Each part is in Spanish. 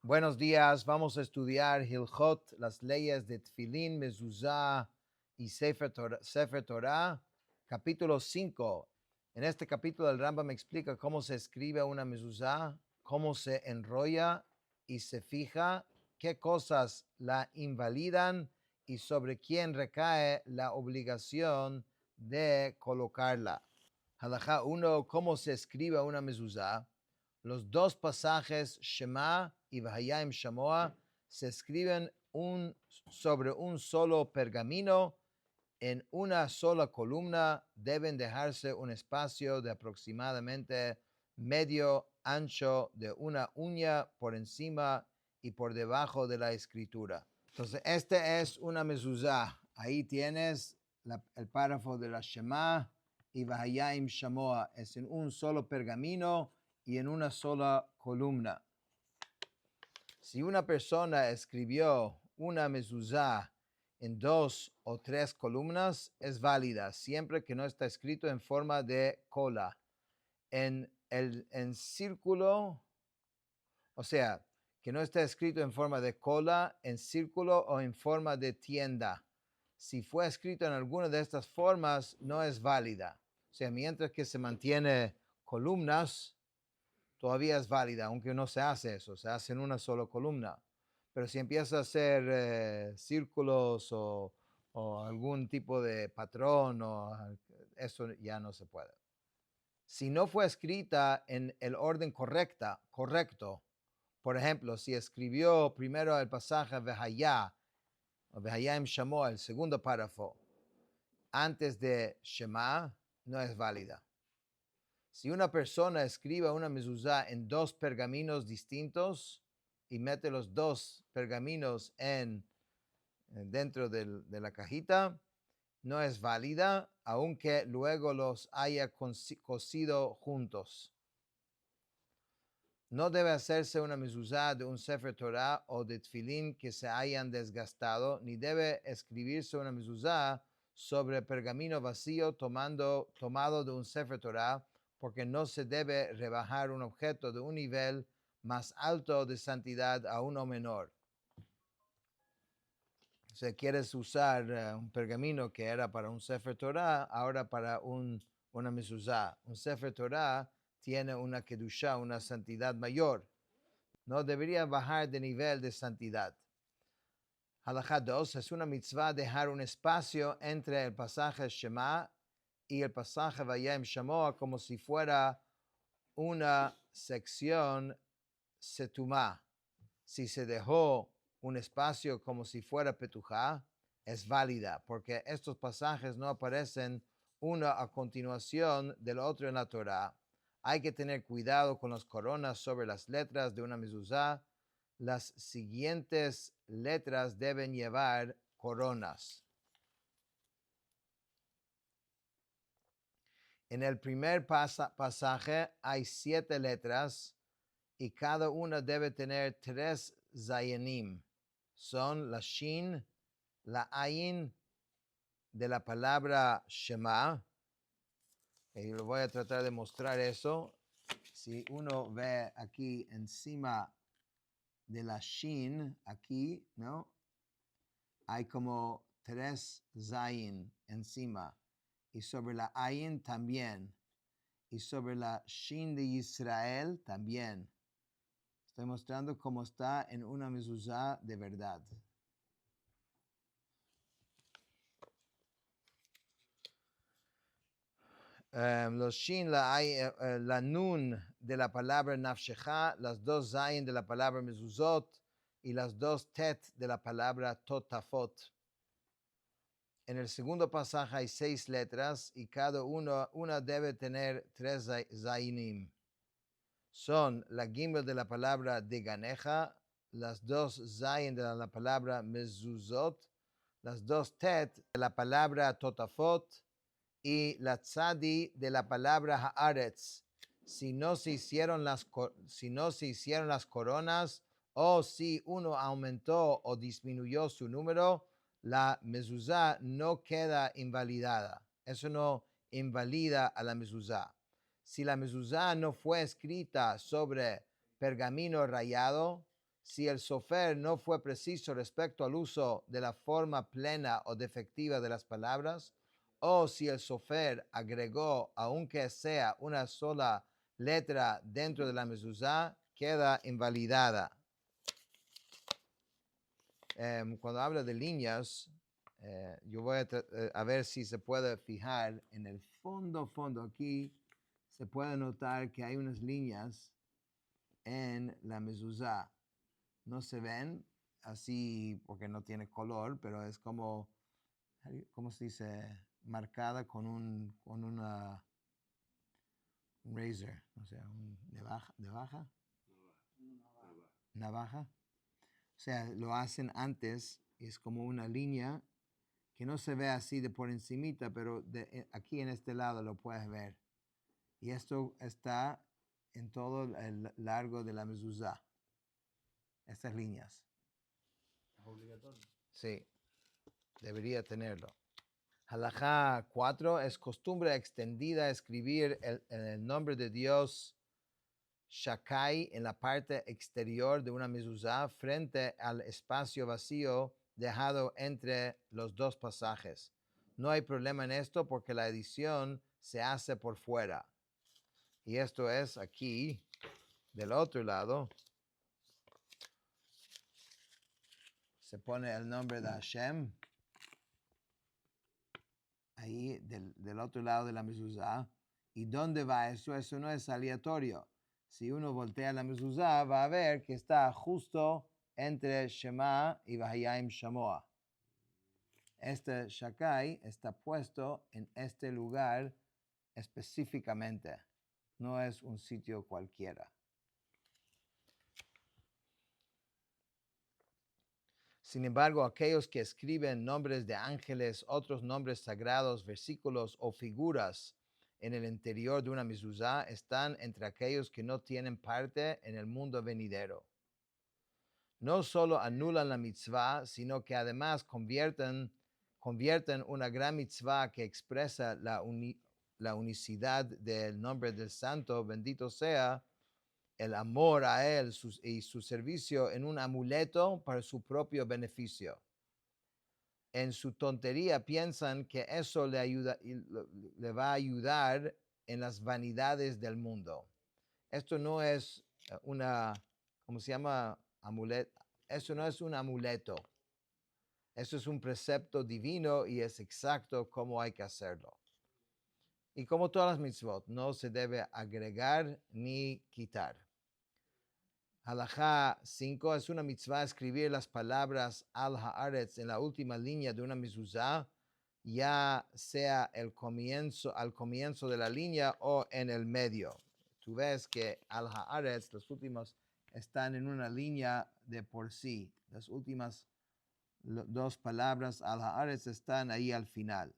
Buenos días, vamos a estudiar Hilchot, las leyes de Tfilín, Mezuzá y Sefer Torah, capítulo 5. En este capítulo el Rambam me explica cómo se escribe una mezuzá, cómo se enrolla y se fija, qué cosas la invalidan y sobre quién recae la obligación de colocarla. Halajá 1, cómo se escribe una mezuzá. Los dos pasajes, Shema y Vahayim Shamoa, se escriben sobre un solo pergamino en una sola columna. Deben dejarse un espacio de aproximadamente medio ancho de una uña por encima y por debajo de la escritura. Entonces, este es una mezuzá. Ahí tienes el párrafo de la Shema y Vahayim Shamoa. Es en un solo pergamino y en una sola columna. Si una persona escribió una mezuzá en 2 o 3 columnas, es válida, siempre que no está escrito en forma de cola. En círculo, o sea, que no está escrito en forma de cola, en círculo o en forma de tienda. Si fue escrito en alguna de estas formas, no es válida. O sea, mientras que se mantiene columnas, todavía es válida, aunque no se hace eso, se hace en una sola columna. Pero si empieza a hacer círculos o algún tipo de patrón, eso ya no se puede. Si no fue escrita en el orden correcto, por ejemplo, si escribió primero el pasaje Vehayá, o Vehayim Shamoa, el segundo párrafo, antes de Shema, no es válida. Si una persona escribe una mezuzá en 2 pergaminos distintos y mete los 2 pergaminos dentro de la cajita, no es válida, aunque luego los haya cosido juntos. No debe hacerse una mezuzá de un Sefer Torah o de Tfilín que se hayan desgastado, ni debe escribirse una mezuzá sobre pergamino vacío tomado de un Sefer Torah, porque no se debe rebajar un objeto de un nivel más alto de santidad a uno menor. Si quieres usar un pergamino que era para un Sefer Torah, ahora para una mezuzá. Un Sefer Torah tiene una kedushá, una santidad mayor. No debería bajar de nivel de santidad. Halajá 2, es una mitzvah dejar un espacio entre el pasaje Shema y el pasaje Vayim Shamoa como si fuera una sección setumá. Si se dejó un espacio como si fuera petujá, es válida, porque estos pasajes no aparecen uno a continuación del otro en la Torah. Hay que tener cuidado con las coronas sobre las letras de una mezuzá. Las siguientes letras deben llevar coronas. En el primer pasaje hay 7 letras y cada una debe tener 3 zayinim. Son la shin, la ayin de la palabra Shema. Y lo voy a tratar de mostrar eso. Si uno ve aquí encima de la shin, aquí, ¿no? Hay como 3 zayin encima. Y sobre la ayin también. Y sobre la shin de Israel también. Estoy mostrando cómo está en una mezuzá de verdad. Los shin, la nun de la palabra nafshecha, las 2 zayin de la palabra mezuzot y las 2 tet de la palabra totafot. En el segundo pasaje hay 6 letras y cada una debe tener 3 zayinim. Son la gimel de la palabra deganeja, las 2 zayin de la palabra mezuzot, las 2 tet de la palabra totafot y la tzadi de la palabra haaretz. Si no se hicieron las coronas o si uno aumentó o disminuyó su número, la mezuzá no queda invalidada. Eso no invalida a la mezuzá. Si la mezuzá no fue escrita sobre pergamino rayado, Si el sofer no fue preciso respecto al uso de la forma plena o defectiva de las palabras, o si el sofer agregó, aunque sea una sola letra dentro de la mezuzá, queda invalidada. Cuando habla de líneas, yo voy a ver si se puede fijar en el fondo aquí, se puede notar que hay unas líneas en la mezuzá. No se ven así porque no tiene color, pero es como, ¿cómo se dice? Marcada con una razor, o sea, navaja. O sea, lo hacen antes, es como una línea que no se ve así de por encimita, pero aquí en este lado lo puedes ver. Y esto está en todo el largo de la mezuzá. Estas líneas. ¿Es obligatorio? Sí, debería tenerlo. Halajá 4, es costumbre extendida escribir el nombre de Dios Shakai en la parte exterior de una mezuzá frente al espacio vacío dejado entre los dos pasajes. No hay problema en esto porque la edición se hace por fuera. Y esto es aquí, del otro lado. Se pone el nombre de Hashem. Ahí del otro lado de la mezuzá. ¿Y dónde va eso? Eso no es aleatorio. Si uno voltea la mezuzá, va a ver que está justo entre Shema y Vahayim Shamoa. Este Shakai está puesto en este lugar específicamente. No es un sitio cualquiera. Sin embargo, aquellos que escriben nombres de ángeles, otros nombres sagrados, versículos o figuras en el interior de una mezuzá están entre aquellos que no tienen parte en el mundo venidero. No solo anulan la mitzvah, sino que además convierten una gran mitzvah que expresa la unicidad del nombre del Santo, bendito sea, el amor a Él y su servicio en un amuleto para su propio beneficio. En su tontería piensan que eso le va a ayudar en las vanidades del mundo. Esto no es ¿cómo se llama? Eso no es un amuleto. Eso es un precepto divino y es exacto cómo hay que hacerlo. Y como todas las mitzvot, no se debe agregar ni quitar. Halajá 5 es una mitzvah escribir las palabras al haaretz en la última línea de una mezuzá, ya sea al comienzo de la línea o en el medio. Tú ves que al haaretz, los últimos están en una línea de por sí. Las últimas dos palabras al haaretz están ahí al final.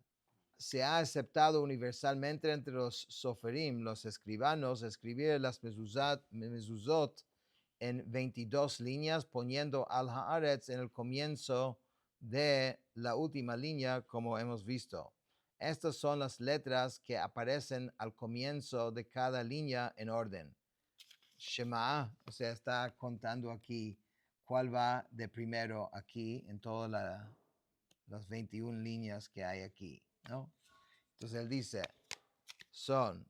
Se ha aceptado universalmente entre los soferim, los escribanos, escribir las mezuzot en 22 líneas, poniendo al haaretz en el comienzo de la última línea, como hemos visto. Estas son las letras que aparecen al comienzo de cada línea en orden. Shema, o sea, está contando aquí cuál va de primero aquí en todas las 21 líneas que hay aquí, ¿no? Entonces él dice, son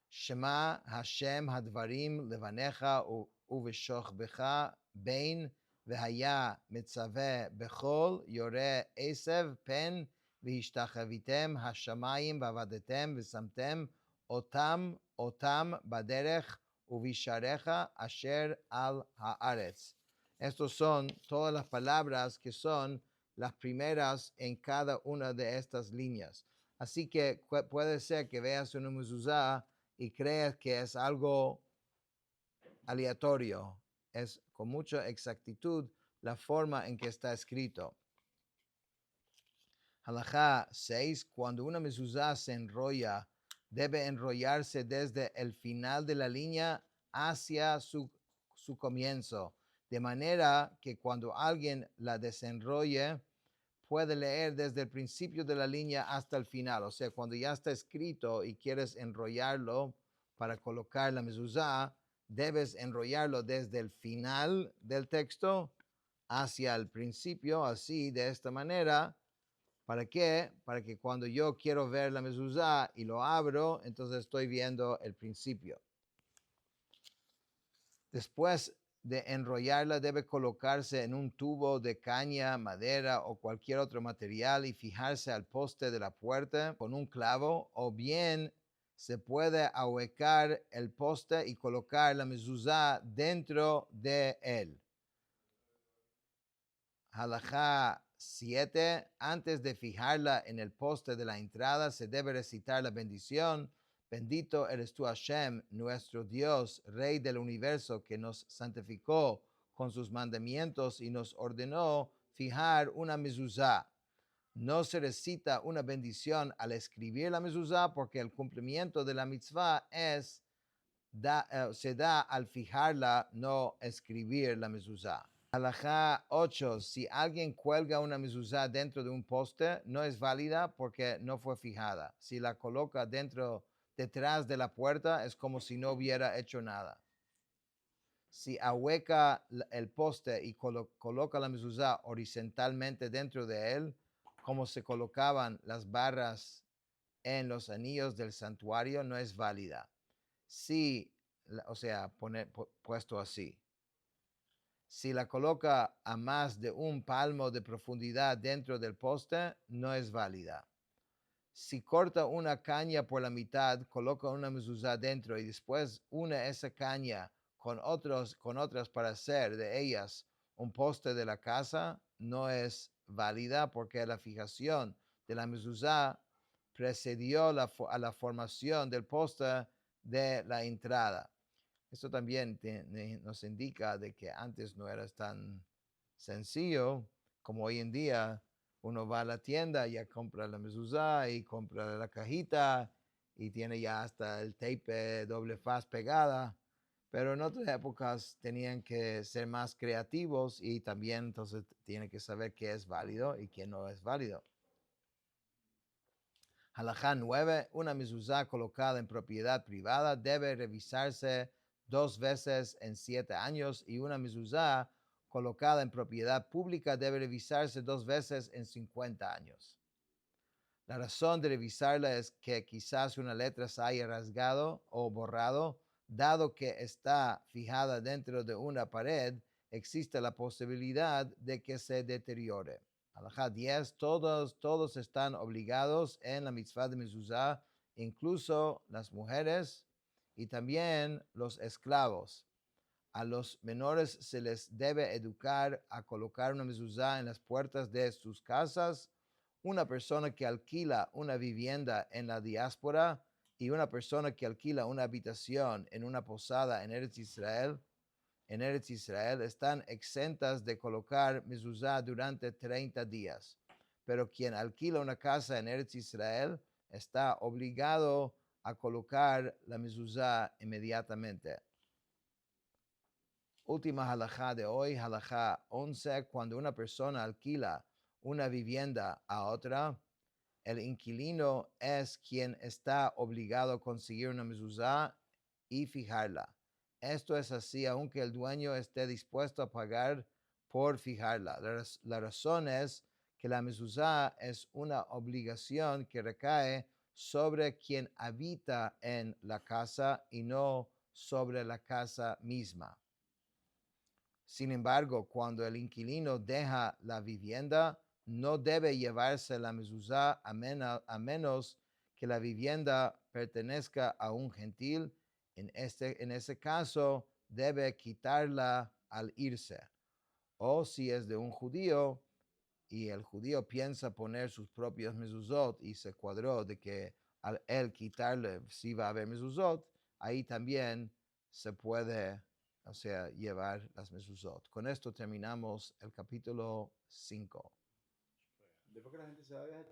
Shema Hashem Hadvarim Levanecha Uveshochbecha Bein Vehaya Mitzaveh Bechol Yore Esev Pen Vihishtachavitem Hashamayim Vavadetem Visamtem Otam Baderech Uvisharecha Asher al Haaretz. Estos son todas las palabras que son las primeras en cada una de estas líneas. Así que puede ser que veas una mezuzá y creas que es algo aleatorio. Es con mucha exactitud la forma en que está escrito. Halajá 6. Cuando una mezuzá se enrolla, debe enrollarse desde el final de la línea hacia su comienzo, de manera que cuando alguien la desenrolle, puede leer desde el principio de la línea hasta el final. O sea, cuando ya está escrito y quieres enrollarlo para colocar la mezuzá, debes enrollarlo desde el final del texto hacia el principio, así, de esta manera. ¿Para qué? Para que cuando yo quiero ver la mezuzá y lo abro, entonces estoy viendo el principio. Después de enrollarla, debe colocarse en un tubo de caña, madera o cualquier otro material y fijarse al poste de la puerta con un clavo, o bien se puede ahuecar el poste y colocar la mezuzá dentro de él. Halajá 7. Antes de fijarla en el poste de la entrada, se debe recitar la bendición. Bendito eres tú, Hashem, nuestro Dios, Rey del universo, que nos santificó con sus mandamientos y nos ordenó fijar una mezuzá. No se recita una bendición al escribir la mezuzá porque el cumplimiento de la mitzvah se da al fijarla, no escribir la mezuzá. Halajá 8. Si alguien cuelga una mezuzá dentro de un poste, no es válida porque no fue fijada. Si la coloca detrás de la puerta, es como si no hubiera hecho nada. Si ahueca el poste y coloca la mezuzá horizontalmente dentro de él, como se colocaban las barras en los anillos del santuario, no es válida. Si, puesto así. Si la coloca a más de un palmo de profundidad dentro del poste, no es válida. Si corta una caña por la mitad, coloca una mezuzá dentro y después une esa caña con otras para hacer de ellas un poste de la casa, no es válida porque la fijación de la mezuzá precedió a la formación del poste de la entrada. Esto también nos indica de que antes no era tan sencillo como hoy en día. Uno va a la tienda y ya compra la mezuzá y compra la cajita y tiene ya hasta el tape doble faz pegada. Pero en otras épocas tenían que ser más creativos y también entonces tienen que saber qué es válido y qué no es válido. Halajá 9. Una mezuzá colocada en propiedad privada debe revisarse 2 veces en 7 años y una mezuzá colocada en propiedad pública debe revisarse 2 veces en 50 años. La razón de revisarla es que quizás una letra se haya rasgado o borrado. Dado que está fijada dentro de una pared, existe la posibilidad de que se deteriore. Halajá 10. Todos están obligados en la mitzvah de mezuzá, incluso las mujeres y también los esclavos. A los menores se les debe educar a colocar una mezuzá en las puertas de sus casas. Una persona que alquila una vivienda en la diáspora y una persona que alquila una habitación en una posada en Eretz Israel están exentas de colocar mezuzá durante 30 días. Pero quien alquila una casa en Eretz Israel está obligado a colocar la mezuzá inmediatamente. Última halajá de hoy, halajá 11. Cuando una persona alquila una vivienda a otra, el inquilino es quien está obligado a conseguir una mezuzá y fijarla. Esto es así aunque el dueño esté dispuesto a pagar por fijarla. La razón es que la mezuzá es una obligación que recae sobre quien habita en la casa y no sobre la casa misma. Sin embargo, cuando el inquilino deja la vivienda, no debe llevarse la mezuzá a menos que la vivienda pertenezca a un gentil. En ese caso, debe quitarla al irse. O si es de un judío y el judío piensa poner sus propios mezuzot y se cuadró de que al él quitarle si va a haber mezuzot, ahí también se puede, llevar las mezuzot. Con esto terminamos el capítulo 5. Después que la gente se va a viajar.